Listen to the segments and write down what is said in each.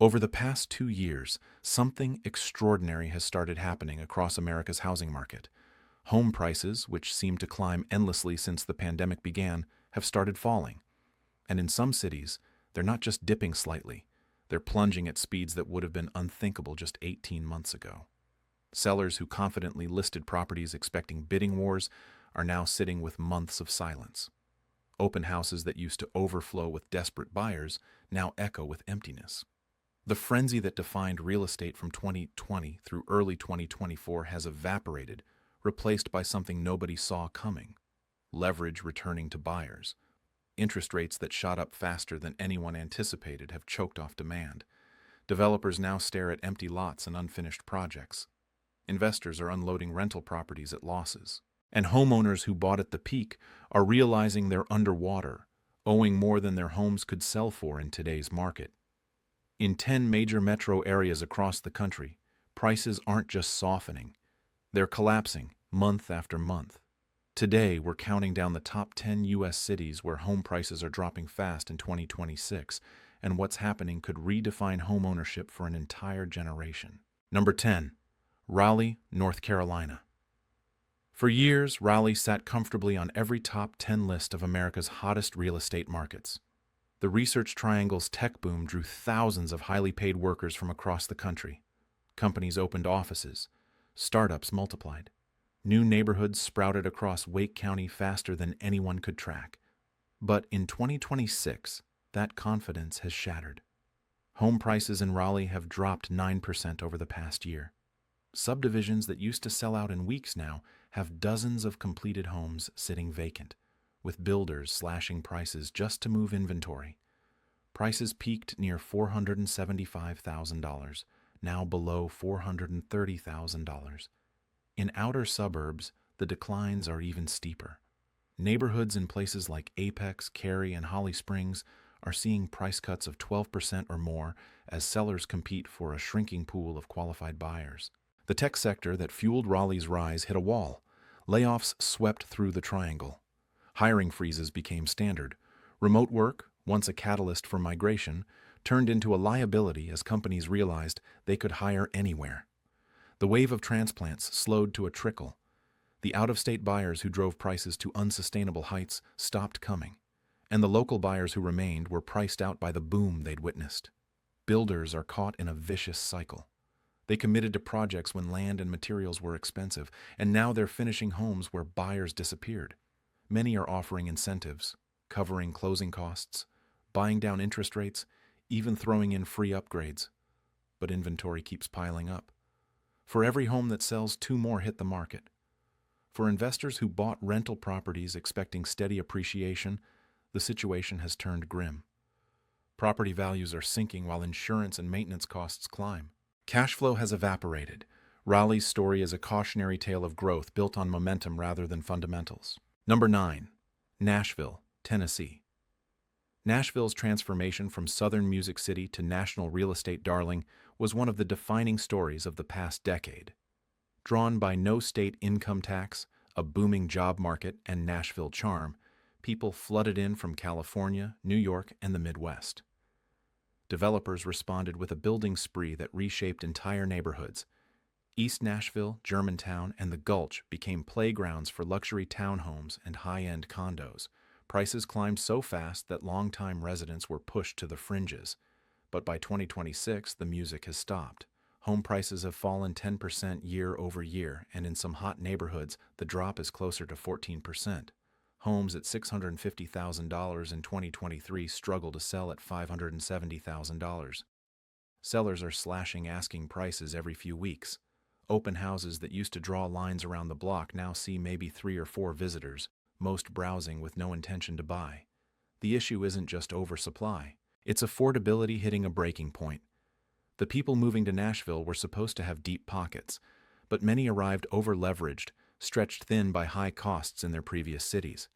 Over the past 2 years, something extraordinary has started happening across America's housing market. Home prices, which seemed to climb endlessly since the pandemic began, have started falling. And in some cities, they're not just dipping slightly, they're plunging at speeds that would have been unthinkable just 18 months ago. Sellers who confidently listed properties expecting bidding wars are now sitting with months of silence. Open houses that used to overflow with desperate buyers now echo with emptiness. The frenzy that defined real estate from 2020 through early 2024 has evaporated, replaced by something nobody saw coming: leverage returning to buyers. Interest rates that shot up faster than anyone anticipated have choked off demand. Developers now stare at empty lots and unfinished projects. Investors are unloading rental properties at losses. And homeowners who bought at the peak are realizing they're underwater, owing more than their homes could sell for in today's market. In 10 major metro areas across the country, prices aren't just softening, they're collapsing month after month. Today, we're counting down the top 10 U.S. cities where home prices are dropping fast in 2026, and what's happening could redefine homeownership for an entire generation. Number 10. Raleigh, North Carolina. For years, Raleigh sat comfortably on every top 10 list of America's hottest real estate markets. The Research Triangle's tech boom drew thousands of highly paid workers from across the country. Companies opened offices. Startups multiplied. New neighborhoods sprouted across Wake County faster than anyone could track. But in 2026, that confidence has shattered. Home prices in Raleigh have dropped 9% over the past year. Subdivisions that used to sell out in weeks now have dozens of completed homes sitting vacant, with builders slashing prices just to move inventory. Prices peaked near $475,000, now below $430,000. In outer suburbs, the declines are even steeper. Neighborhoods in places like Apex, Cary, and Holly Springs are seeing price cuts of 12% or more as sellers compete for a shrinking pool of qualified buyers. The tech sector that fueled Raleigh's rise hit a wall. Layoffs swept through the triangle. Hiring freezes became standard. Remote work, once a catalyst for migration, turned into a liability as companies realized they could hire anywhere. The wave of transplants slowed to a trickle. The out-of-state buyers who drove prices to unsustainable heights stopped coming, and the local buyers who remained were priced out by the boom they'd witnessed. Builders are caught in a vicious cycle. They committed to projects when land and materials were expensive, and now they're finishing homes where buyers disappeared. Many are offering incentives, covering closing costs, buying down interest rates, even throwing in free upgrades. But inventory keeps piling up. For every home that sells, 2 more hit the market. For investors who bought rental properties expecting steady appreciation, the situation has turned grim. Property values are sinking while insurance and maintenance costs climb. Cash flow has evaporated. Raleigh's story is a cautionary tale of growth built on momentum rather than fundamentals. Number 9. Nashville, Tennessee. Nashville's transformation from southern music city to national real estate darling was one of the defining stories of the past decade. Drawn by no state income tax, a booming job market, and Nashville charm, people flooded in from California, New York, and the Midwest. Developers responded with a building spree that reshaped entire neighborhoods. East Nashville, Germantown, and the Gulch became playgrounds for luxury townhomes and high-end condos. Prices climbed so fast that longtime residents were pushed to the fringes. But by 2026, the music has stopped. Home prices have fallen 10% year over year, and in some hot neighborhoods, the drop is closer to 14%. Homes at $650,000 in 2023 struggle to sell at $570,000. Sellers are slashing asking prices every few weeks. Open houses that used to draw lines around the block now see maybe 3 or 4 visitors, most browsing with no intention to buy. The issue isn't just oversupply. It's affordability hitting a breaking point. The people moving to Nashville were supposed to have deep pockets, but many arrived over-leveraged, stretched thin by high costs in their previous cities.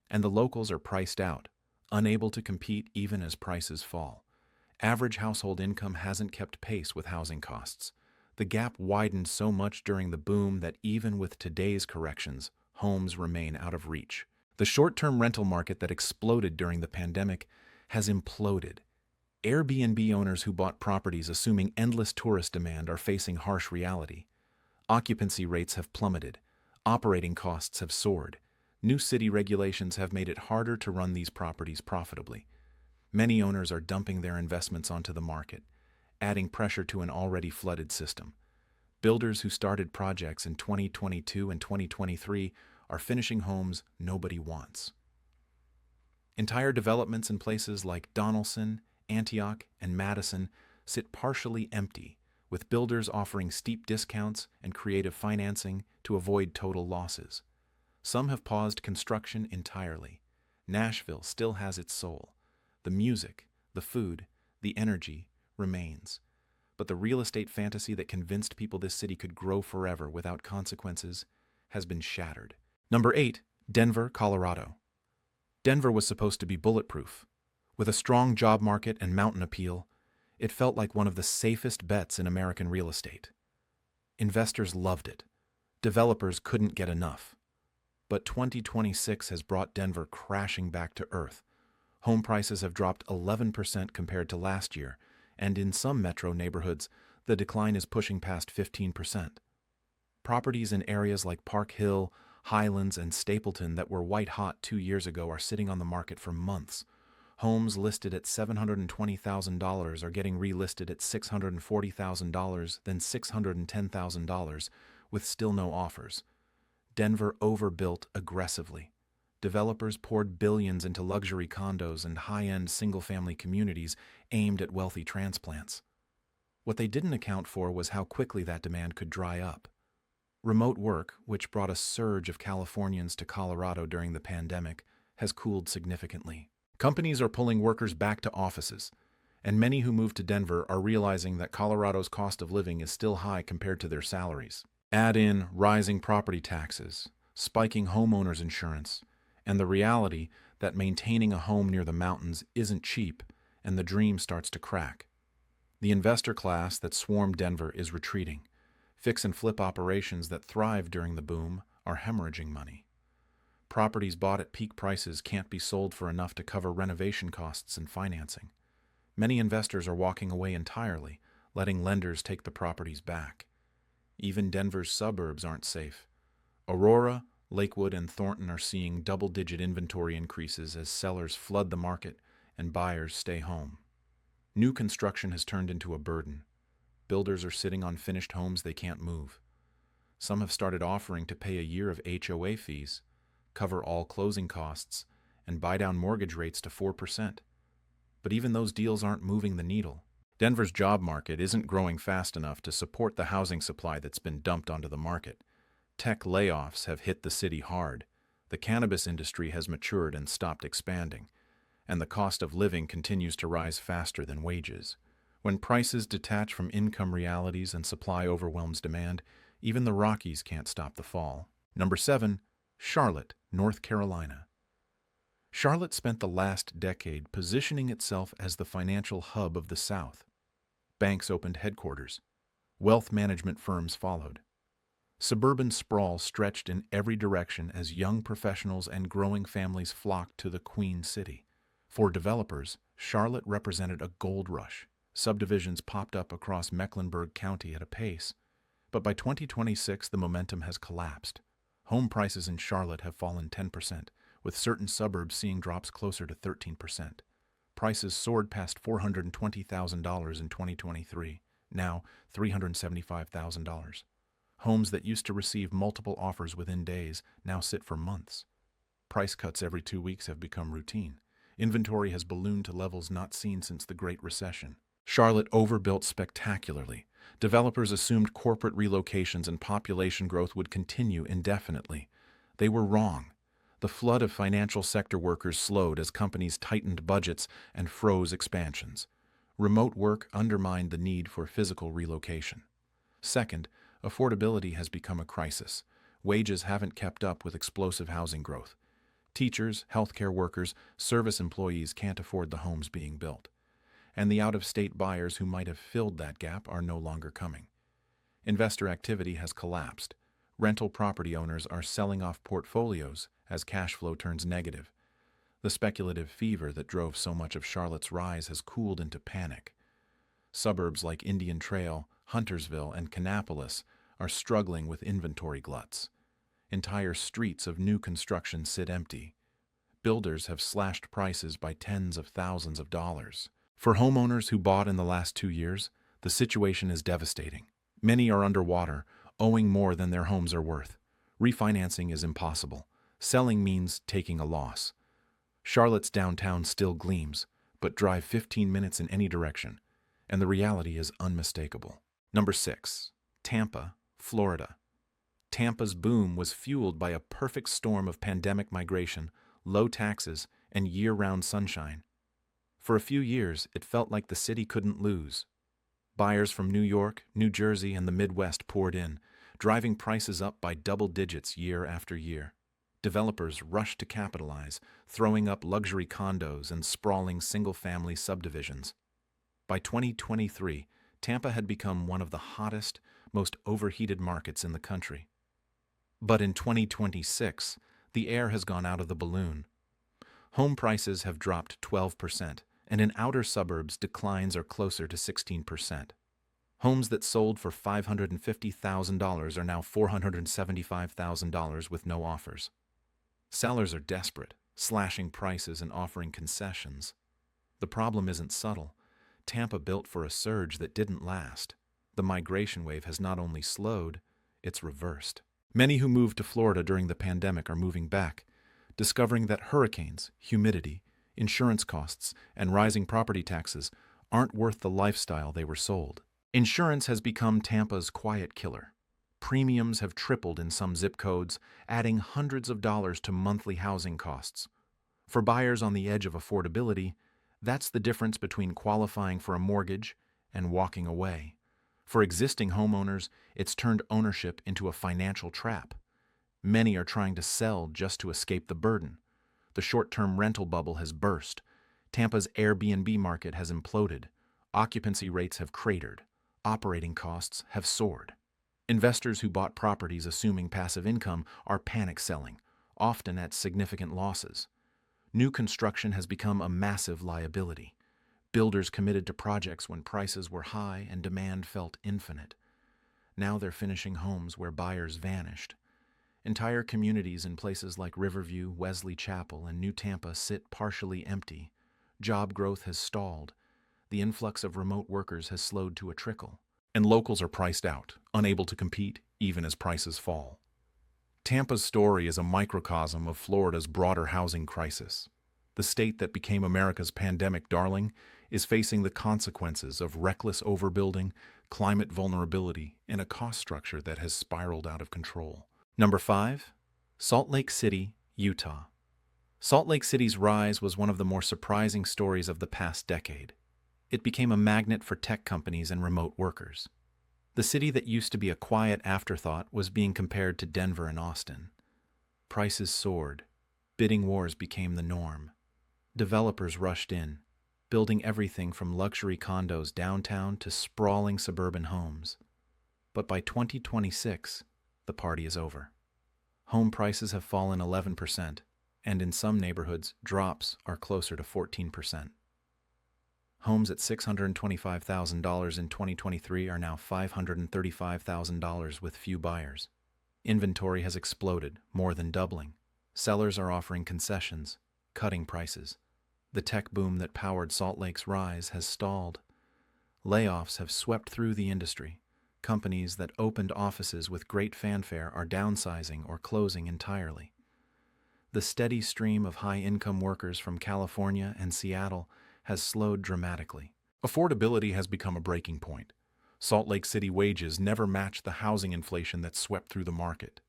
And the locals are priced out, unable to compete even as prices fall. Average household income hasn't kept pace with housing costs. The gap widened so much during the boom that even with today's corrections, homes remain out of reach. The short-term rental market that exploded during the pandemic has imploded. Airbnb owners who bought properties assuming endless tourist demand are facing harsh reality. Occupancy rates have plummeted. Operating costs have soared. New city regulations have made it harder to run these properties profitably. Many owners are dumping their investments onto the market, adding pressure to an already flooded system. Builders who started projects in 2022 and 2023 are finishing homes nobody wants. Entire developments in places like Donelson, Antioch, and Madison sit partially empty, with builders offering steep discounts and creative financing to avoid total losses. Some have paused construction entirely. Nashville still has its soul. The music, the food, the energy remains. But the real estate fantasy that convinced people this city could grow forever without consequences has been shattered. Number 8, Denver, Colorado. Denver was supposed to be bulletproof. With a strong job market and mountain appeal, it felt like one of the safest bets in American real estate. Investors loved it. Developers couldn't get enough. But 2026 has brought Denver crashing back to earth. Home prices have dropped 11% compared to last year, and in some metro neighborhoods, the decline is pushing past 15%. Properties in areas like Park Hill, Highlands, and Stapleton that were white-hot 2 years ago are sitting on the market for months. Homes listed at $720,000 are getting relisted at $640,000, then $610,000, with still no offers. Denver overbuilt aggressively. Developers poured billions into luxury condos and high-end single-family communities aimed at wealthy transplants. What they didn't account for was how quickly that demand could dry up. Remote work, which brought a surge of Californians to Colorado during the pandemic, has cooled significantly. Companies are pulling workers back to offices, and many who move to Denver are realizing that Colorado's cost of living is still high compared to their salaries. Add in rising property taxes, spiking homeowners insurance, and the reality that maintaining a home near the mountains isn't cheap, and the dream starts to crack. The investor class that swarmed Denver is retreating. Fix and flip operations that thrived during the boom are hemorrhaging money. Properties bought at peak prices can't be sold for enough to cover renovation costs and financing. Many investors are walking away entirely, letting lenders take the properties back. Even Denver's suburbs aren't safe. Aurora, Lakewood, and Thornton are seeing double-digit inventory increases as sellers flood the market and buyers stay home. New construction has turned into a burden. Builders are sitting on finished homes they can't move. Some have started offering to pay a year of HOA fees, cover all closing costs, and buy down mortgage rates to 4%. But even those deals aren't moving the needle. Denver's job market isn't growing fast enough to support the housing supply that's been dumped onto the market. Tech layoffs have hit the city hard. The cannabis industry has matured and stopped expanding, and the cost of living continues to rise faster than wages. When prices detach from income realities and supply overwhelms demand, even the Rockies can't stop the fall. Number 7, Charlotte, North Carolina. Charlotte spent the last decade positioning itself as the financial hub of the South. Banks opened headquarters. Wealth management firms followed. Suburban sprawl stretched in every direction as young professionals and growing families flocked to the Queen City. For developers, Charlotte represented a gold rush. Subdivisions popped up across Mecklenburg County at a pace. But by 2026, the momentum has collapsed. Home prices in Charlotte have fallen 10%, with certain suburbs seeing drops closer to 13%. Prices soared past $420,000 in 2023, now $375,000. Homes that used to receive multiple offers within days now sit for months. Price cuts every 2 weeks have become routine. Inventory has ballooned to levels not seen since the Great Recession. Charlotte overbuilt spectacularly. Developers assumed corporate relocations and population growth would continue indefinitely. They were wrong. The flood of financial sector workers slowed as companies tightened budgets and froze expansions. Remote work undermined the need for physical relocation. Second, affordability has become a crisis. Wages haven't kept up with explosive housing growth. Teachers, healthcare workers, service employees can't afford the homes being built. And the out-of-state buyers who might have filled that gap are no longer coming. Investor activity has collapsed. Rental property owners are selling off portfolios as cash flow turns negative. The speculative fever that drove so much of Charlotte's rise has cooled into panic. Suburbs like Indian Trail, Huntersville, and Kannapolis are struggling with inventory gluts. Entire streets of new construction sit empty. Builders have slashed prices by tens of thousands of dollars. For homeowners who bought in the last 2 years, the situation is devastating. Many are underwater, owing more than their homes are worth. Refinancing is impossible. Selling means taking a loss. Charlotte's downtown still gleams, but drive 15 minutes in any direction, and the reality is unmistakable. Number 6. Tampa, Florida. Tampa's boom was fueled by a perfect storm of pandemic migration, low taxes, and year-round sunshine. For a few years, it felt like the city couldn't lose. Buyers from New York, New Jersey, and the Midwest poured in, driving prices up by double digits year after year. Developers rushed to capitalize, throwing up luxury condos and sprawling single-family subdivisions. By 2023, Tampa had become one of the hottest, most overheated markets in the country. But in 2026, the air has gone out of the balloon. Home prices have dropped 12%, and in outer suburbs, declines are closer to 16%. Homes that sold for $550,000 are now $475,000 with no offers. Sellers are desperate, slashing prices and offering concessions. The problem isn't subtle. Tampa built for a surge that didn't last. The migration wave has not only slowed, it's reversed. Many who moved to Florida during the pandemic are moving back, discovering that hurricanes, humidity, insurance costs, and rising property taxes aren't worth the lifestyle they were sold. Insurance has become Tampa's quiet killer. Premiums have tripled in some zip codes, adding hundreds of dollars to monthly housing costs. For buyers on the edge of affordability, that's the difference between qualifying for a mortgage and walking away. For existing homeowners, it's turned ownership into a financial trap. Many are trying to sell just to escape the burden. The short-term rental bubble has burst. Tampa's Airbnb market has imploded. Occupancy rates have cratered. Operating costs have soared. Investors who bought properties assuming passive income are panic selling, often at significant losses. New construction has become a massive liability. Builders committed to projects when prices were high and demand felt infinite. Now they're finishing homes where buyers vanished. Entire communities in places like Riverview, Wesley Chapel, and New Tampa sit partially empty. Job growth has stalled. The influx of remote workers has slowed to a trickle. And locals are priced out, unable to compete even as prices fall. Tampa's story is a microcosm of Florida's broader housing crisis. The state that became America's pandemic darling is facing the consequences of reckless overbuilding, climate vulnerability, and a cost structure that has spiraled out of control. Number 5. Salt Lake City, Utah. Salt Lake City's rise was one of the more surprising stories of the past decade. It became a magnet for tech companies and remote workers. The city that used to be a quiet afterthought was being compared to Denver and Austin. Prices soared. Bidding wars became the norm. Developers rushed in, building everything from luxury condos downtown to sprawling suburban homes. But by 2026, the party is over. Home prices have fallen 11%, and in some neighborhoods, drops are closer to 14%. Homes at $625,000 in 2023 are now $535,000 with few buyers. Inventory has exploded, more than doubling. Sellers are offering concessions, cutting prices. The tech boom that powered Salt Lake's rise has stalled. Layoffs have swept through the industry. Companies that opened offices with great fanfare are downsizing or closing entirely. The steady stream of high-income workers from California and Seattle has slowed dramatically. Affordability has become a breaking point. Salt Lake City wages never matched the housing inflation that swept through the market.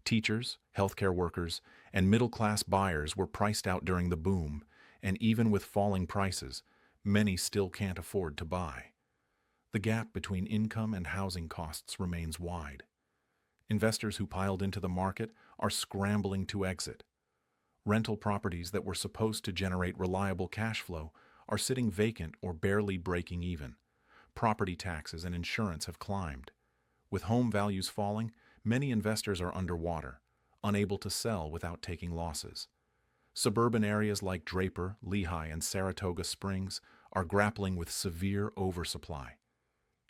Teachers, healthcare workers, and middle-class buyers were priced out during the boom, and even with falling prices, many still can't afford to buy. The gap between income and housing costs remains wide. Investors who piled into the market are scrambling to exit. Rental properties that were supposed to generate reliable cash flow are sitting vacant or barely breaking even. Property taxes and insurance have climbed. With home values falling, many investors are underwater, unable to sell without taking losses. Suburban areas like Draper, Lehigh, and Saratoga Springs are grappling with severe oversupply.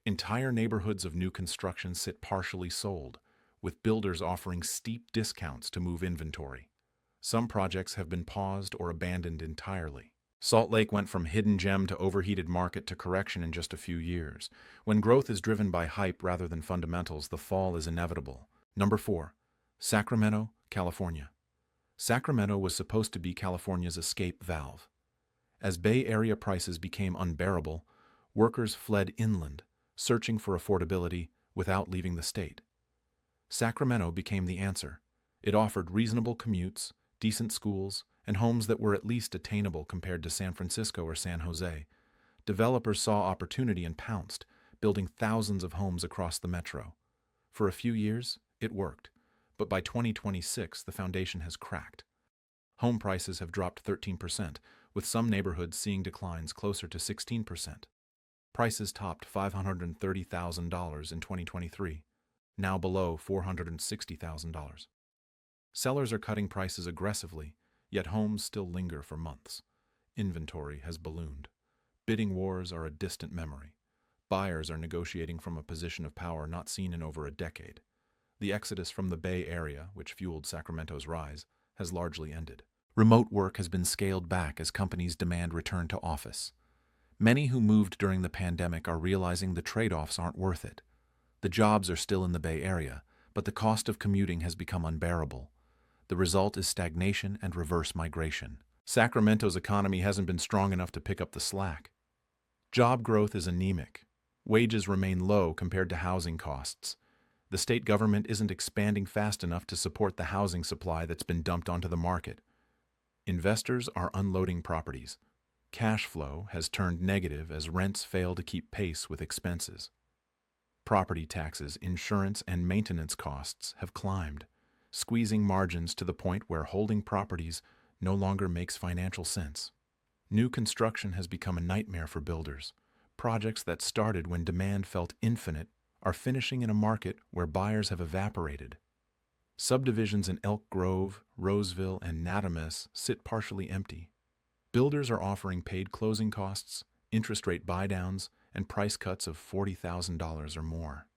Entire neighborhoods of new construction sit partially sold, with builders offering steep discounts to move inventory. Some projects have been paused or abandoned entirely. Salt Lake went from hidden gem to overheated market to correction in just a few years. When growth is driven by hype rather than fundamentals, the fall is inevitable. Number 4. Sacramento, California. Sacramento was supposed to be California's escape valve. As Bay Area prices became unbearable, workers fled inland, searching for affordability without leaving the state. Sacramento became the answer. It offered reasonable commutes, decent schools, and homes that were at least attainable compared to San Francisco or San Jose. Developers saw opportunity and pounced, building thousands of homes across the metro. For a few years, it worked, but by 2026, the foundation has cracked. Home prices have dropped 13%, with some neighborhoods seeing declines closer to 16%. Prices topped $530,000 in 2023, now below $460,000. Sellers are cutting prices aggressively, yet homes still linger for months. Inventory has ballooned. Bidding wars are a distant memory. Buyers are negotiating from a position of power not seen in over a decade. The exodus from the Bay Area, which fueled Sacramento's rise, has largely ended. Remote work has been scaled back as companies demand return to office. Many who moved during the pandemic are realizing the trade-offs aren't worth it. The jobs are still in the Bay Area, but the cost of commuting has become unbearable. The result is stagnation and reverse migration. Sacramento's economy hasn't been strong enough to pick up the slack. Job growth is anemic. Wages remain low compared to housing costs. The state government isn't expanding fast enough to support the housing supply that's been dumped onto the market. Investors are unloading properties. Cash flow has turned negative as rents fail to keep pace with expenses. Property taxes, insurance, and maintenance costs have climbed, squeezing margins to the point where holding properties no longer makes financial sense. New construction has become a nightmare for builders. Projects that started when demand felt infinite are finishing in a market where buyers have evaporated. Subdivisions in Elk Grove, Roseville, and Natomas sit partially empty. Builders are offering paid closing costs, interest rate buydowns, and price cuts of $40,000 or more.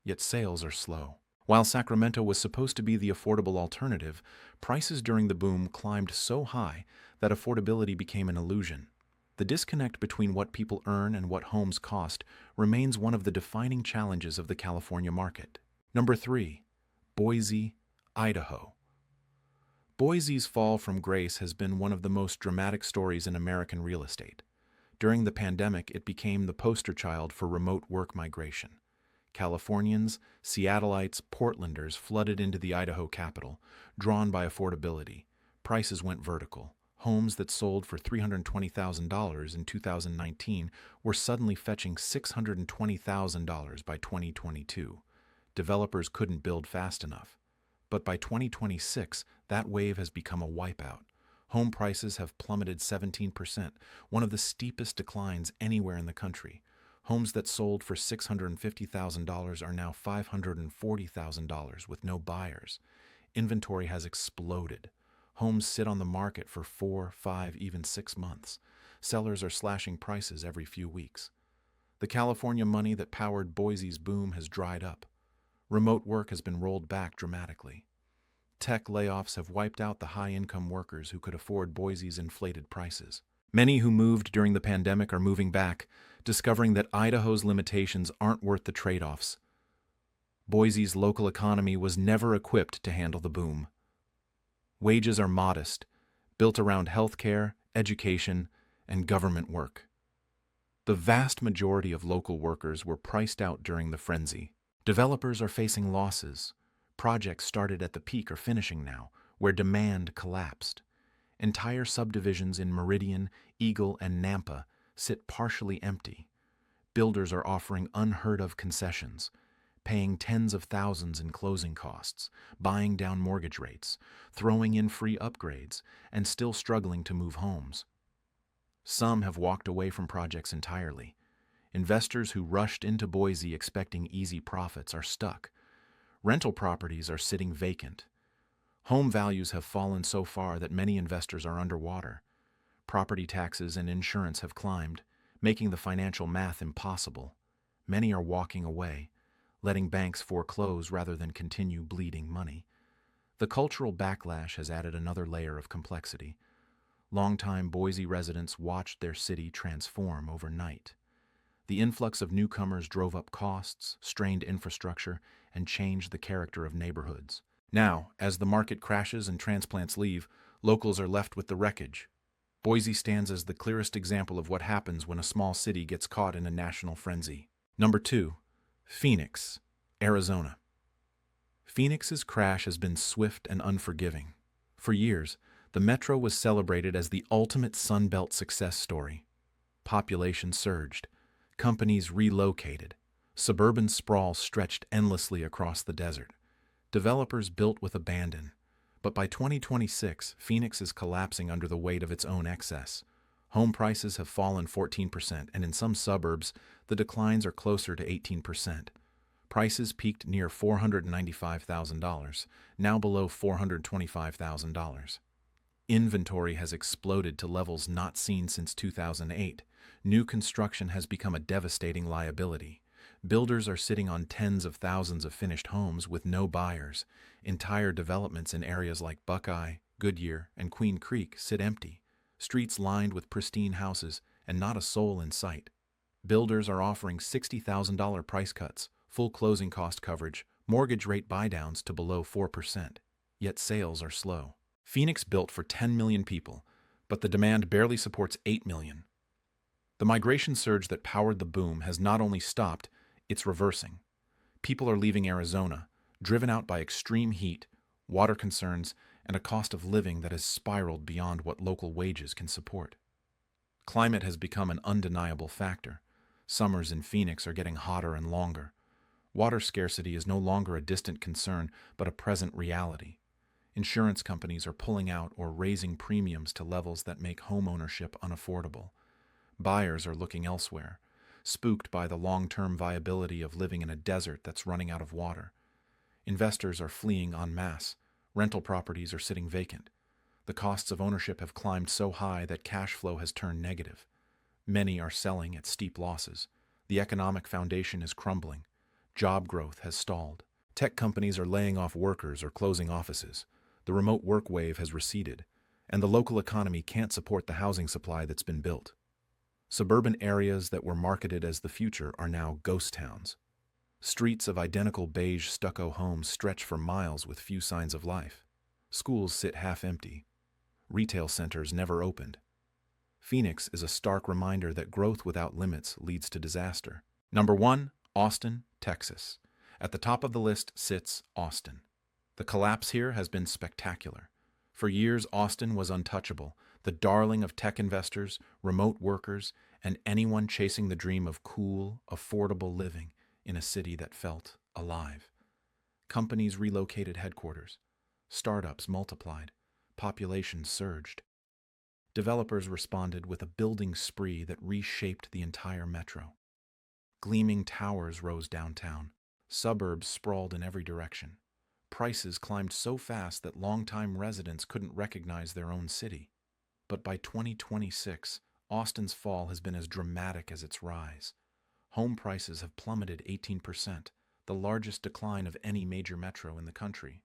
Yet sales are slow. While Sacramento was supposed to be the affordable alternative, prices during the boom climbed so high that affordability became an illusion. The disconnect between what people earn and what homes cost remains one of the defining challenges of the California market. Number 3. Boise, Idaho. Boise's fall from grace has been one of the most dramatic stories in American real estate. During the pandemic, it became the poster child for remote work migration. Californians, Seattleites, Portlanders flooded into the Idaho capital, drawn by affordability. Prices went vertical. Homes that sold for $320,000 in 2019 were suddenly fetching $620,000 by 2022. Developers couldn't build fast enough. But by 2026, that wave has become a wipeout. Home prices have plummeted 17%, one of the steepest declines anywhere in the country. Homes that sold for $650,000 are now $540,000 with no buyers. Inventory has exploded. Homes sit on the market for 4, 5, even 6 months. Sellers are slashing prices every few weeks. The California money that powered Boise's boom has dried up. Remote work has been rolled back dramatically. Tech layoffs have wiped out the high-income workers who could afford Boise's inflated prices. Many who moved during the pandemic are moving back, discovering that Idaho's limitations aren't worth the trade-offs. Boise's local economy was never equipped to handle the boom. Wages are modest, built around healthcare, education, and government work. The vast majority of local workers were priced out during the frenzy. Developers are facing losses. Projects started at the peak are finishing now, where demand collapsed. Entire subdivisions in Meridian, Eagle, and Nampa sit partially empty. Builders are offering unheard-of concessions, paying tens of thousands in closing costs, buying down mortgage rates, throwing in free upgrades, and still struggling to move homes. Some have walked away from projects entirely. Investors who rushed into Boise expecting easy profits are stuck. Rental properties are sitting vacant. Home values have fallen so far that many investors are underwater. Property taxes and insurance have climbed, making the financial math impossible. Many are walking away, letting banks foreclose rather than continue bleeding money. The cultural backlash has added another layer of complexity. Longtime Boise residents watched their city transform overnight. The influx of newcomers drove up costs, strained infrastructure, and changed the character of neighborhoods. Now, as the market crashes and transplants leave, locals are left with the wreckage. Boise stands as the clearest example of what happens when a small city gets caught in a national frenzy. Number 2. Phoenix, Arizona. Phoenix's crash has been swift and unforgiving. For years, the metro was celebrated as the ultimate Sunbelt success story. Population surged, companies relocated, suburban sprawl stretched endlessly across the desert. Developers built with abandon. But by 2026, Phoenix is collapsing under the weight of its own excess. Home prices have fallen 14%, and in some suburbs, the declines are closer to 18%. Prices peaked near $495,000, now below $425,000. Inventory has exploded to levels not seen since 2008. New construction has become a devastating liability. Builders are sitting on tens of thousands of finished homes with no buyers. Entire developments in areas like Buckeye, Goodyear, and Queen Creek sit empty. Streets lined with pristine houses, and not a soul in sight. Builders are offering $60,000 price cuts, full closing cost coverage, mortgage rate buydowns to below 4%. Yet sales are slow. Phoenix built for 10 million people, but the demand barely supports 8 million. The migration surge that powered the boom has not only stopped, it's reversing. People are leaving Arizona, driven out by extreme heat, water concerns, and a cost of living that has spiraled beyond what local wages can support. Climate has become an undeniable factor. Summers in Phoenix are getting hotter and longer. Water scarcity is no longer a distant concern, but a present reality. Insurance companies are pulling out or raising premiums to levels that make homeownership unaffordable. Buyers are looking elsewhere, spooked by the long-term viability of living in a desert that's running out of water. Investors are fleeing en masse. Rental properties are sitting vacant. The costs of ownership have climbed so high that cash flow has turned negative. Many are selling at steep losses. The economic foundation is crumbling. Job growth has stalled. Tech companies are laying off workers or closing offices. The remote work wave has receded, and the local economy can't support the housing supply that's been built. Suburban areas that were marketed as the future are now ghost towns. Streets of identical beige stucco homes stretch for miles with few signs of life. Schools sit half empty. Retail centers never opened. Phoenix is a stark reminder that growth without limits leads to disaster. Number 1, Austin, Texas. At the top of the list sits Austin. The collapse here has been spectacular. For years, Austin was untouchable, the darling of tech investors, remote workers, and anyone chasing the dream of cool, affordable living in a city that felt alive. Companies relocated headquarters. Startups multiplied. Population surged. Developers responded with a building spree that reshaped the entire metro. Gleaming towers rose downtown. Suburbs sprawled in every direction. Prices climbed so fast that longtime residents couldn't recognize their own city. But by 2026, Austin's fall has been as dramatic as its rise. Home prices have plummeted 18%, the largest decline of any major metro in the country.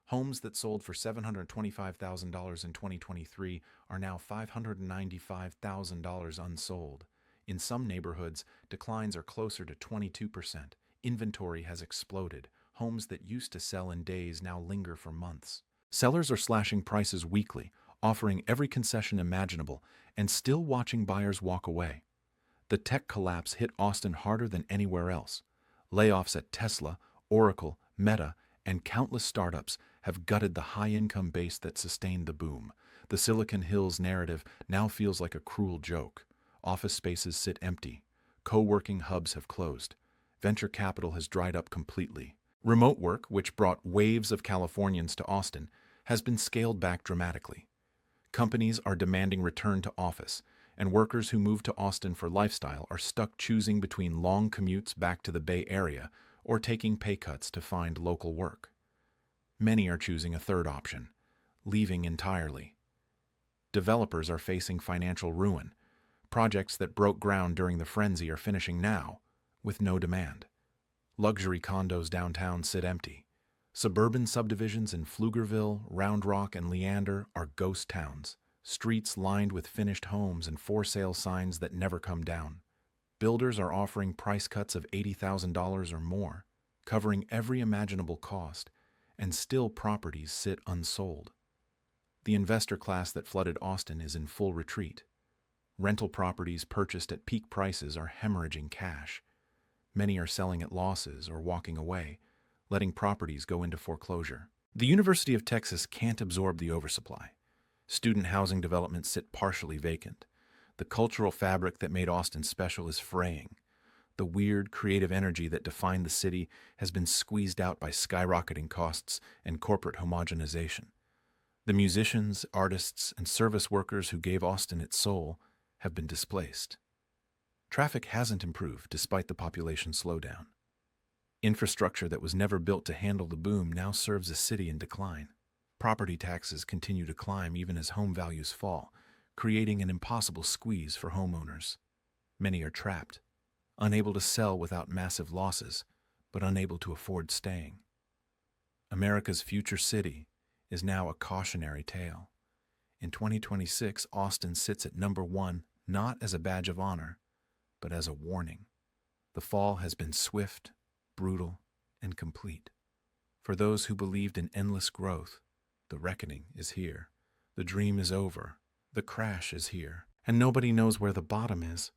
Homes that sold for $725,000 in 2023 are now $595,000 unsold. In some neighborhoods, declines are closer to 22%. Inventory has exploded. Homes that used to sell in days now linger for months. Sellers are slashing prices weekly, offering every concession imaginable, and still watching buyers walk away. The tech collapse hit Austin harder than anywhere else. Layoffs at Tesla, Oracle, Meta, and countless startups have gutted the high-income base that sustained the boom. The Silicon Hills narrative now feels like a cruel joke. Office spaces sit empty. Co-working hubs have closed. Venture capital has dried up completely. Remote work, which brought waves of Californians to Austin, has been scaled back dramatically. Companies are demanding return to office, and workers who move to Austin for lifestyle are stuck choosing between long commutes back to the Bay Area or taking pay cuts to find local work. Many are choosing a third option, leaving entirely. Developers are facing financial ruin. Projects that broke ground during the frenzy are finishing now, with no demand. Luxury condos downtown sit empty. Suburban subdivisions in Pflugerville, Round Rock, and Leander are ghost towns, streets lined with finished homes and for-sale signs that never come down. Builders are offering price cuts of $80,000 or more, covering every imaginable cost, and still properties sit unsold. The investor class that flooded Austin is in full retreat. Rental properties purchased at peak prices are hemorrhaging cash. Many are selling at losses or walking away, letting properties go into foreclosure. The University of Texas can't absorb the oversupply. Student housing developments sit partially vacant. The cultural fabric that made Austin special is fraying. The weird, creative energy that defined the city has been squeezed out by skyrocketing costs and corporate homogenization. The musicians, artists, and service workers who gave Austin its soul have been displaced. Traffic hasn't improved despite the population slowdown. Infrastructure that was never built to handle the boom now serves a city in decline. Property taxes continue to climb even as home values fall, creating an impossible squeeze for homeowners. Many are trapped, unable to sell without massive losses, but unable to afford staying. America's future city is now a cautionary tale. In 2026, Austin sits at number 1, not as a badge of honor, but as a warning. The fall has been swift, brutal, and complete. For those who believed in endless growth, the reckoning is here. The dream is over. The crash is here. And nobody knows where the bottom is.